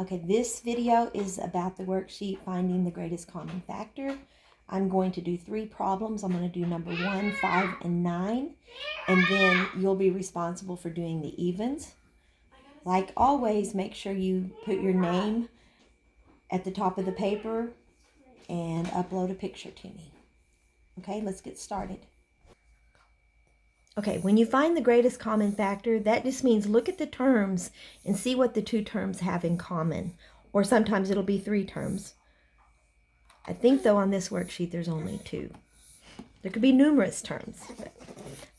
Okay, this video is about the worksheet finding the greatest common factor. I'm going to do 3 problems. I'm going to do number 1, 5, and 9. And then you'll be responsible for doing the evens. Like always, make sure you put your name at the top of the paper and upload a picture to me. Okay, let's get started. Okay, when you find the greatest common factor, that just means look at the terms and see what the 2 terms have in common. Or sometimes it'll be 3 terms. I think, though, on this worksheet there's only 2. There could be numerous terms.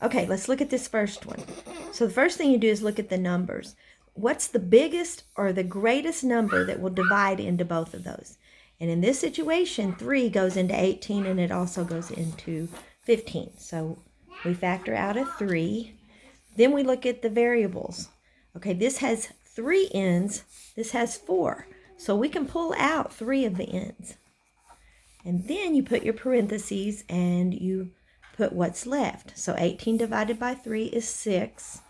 Okay, let's look at this first one. So the first thing you do is look at the numbers. What's the biggest or the greatest number that will divide into both of those? And in this situation, 3 goes into 18 and it also goes into 15. So we factor out a 3. Then we look at the variables. Okay, this has 3 ends. This has 4. So we can pull out 3 of the ends. And then you put your parentheses and you put what's left. So 18 divided by 3 is 6.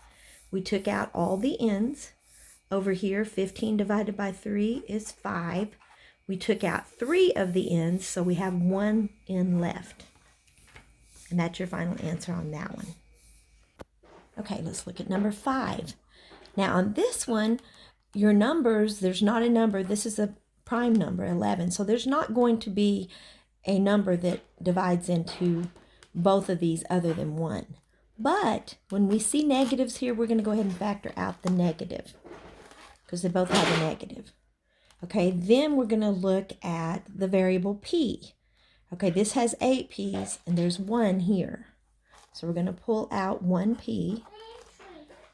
We took out all the ends. Over here, 15 divided by 3 is 5. We took out 3 of the ends, so we have 1 end left. And that's your final answer on that one. Okay, let's look at number 5. Now on this one, your numbers, there's not a number. This is a prime number, 11. So there's not going to be a number that divides into both of these other than 1. But when we see negatives here, we're going to go ahead and factor out the negative because they both have a negative. Okay, then we're going to look at the variable p. Okay, this has 8 p's and there's 1 here. So we're going to pull out 1 p.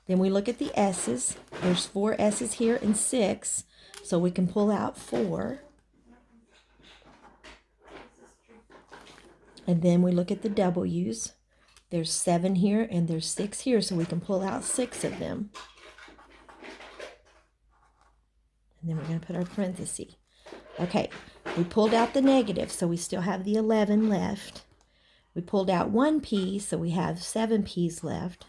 Then we look at the s's. There's 4 s's here and 6. So we can pull out 4. And then we look at the w's. There's 7 here and there's 6 here. So we can pull out 6 of them. And then we're going to put our parenthesis. Okay, we pulled out the negative, so we still have the 11 left. We pulled out 1 p, so we have 7 p's left.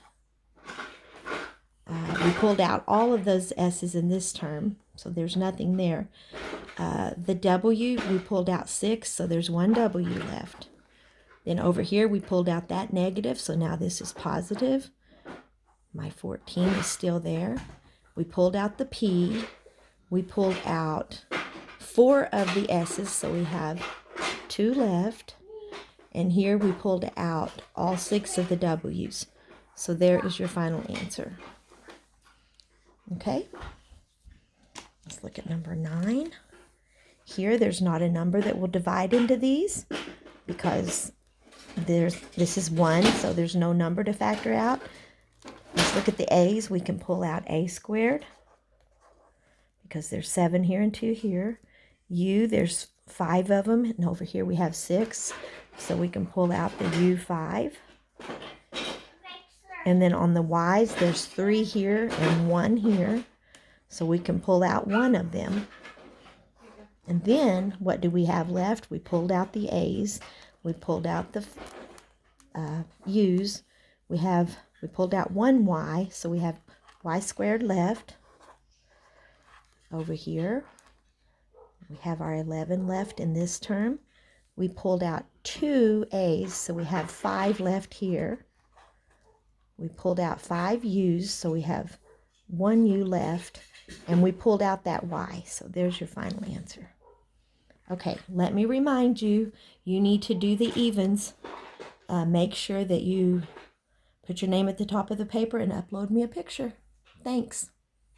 We pulled out all of those s's in this term, so there's nothing there. The w, we pulled out 6, so there's 1 w left. Then over here, we pulled out that negative, so now this is positive. My 14 is still there. We pulled out the p. We pulled out 4 of the s's, so we have 2 left. And here we pulled out all 6 of the w's. So there is your final answer. Okay, let's look at number 9. Here, there's not a number that will divide into these because this is 1, so there's no number to factor out. Let's look at the a's. We can pull out a squared because there's 7 here and 2 here. U, there's 5 of them, and over here we have 6, so we can pull out the U5. And then on the y's, there's 3 here and 1 here, so we can pull out 1 of them. And then, what do we have left? We pulled out the a's, we pulled out the u's, we pulled out 1 y, so we have y squared left. Over here, we have our 11 left in this term. We pulled out 2 a's, so we have 5 left here. We pulled out 5 u's, so we have 1 u left. And we pulled out that y, so there's your final answer. Okay, let me remind you, you need to do the evens. Make sure that you put your name at the top of the paper and upload me a picture. Thanks.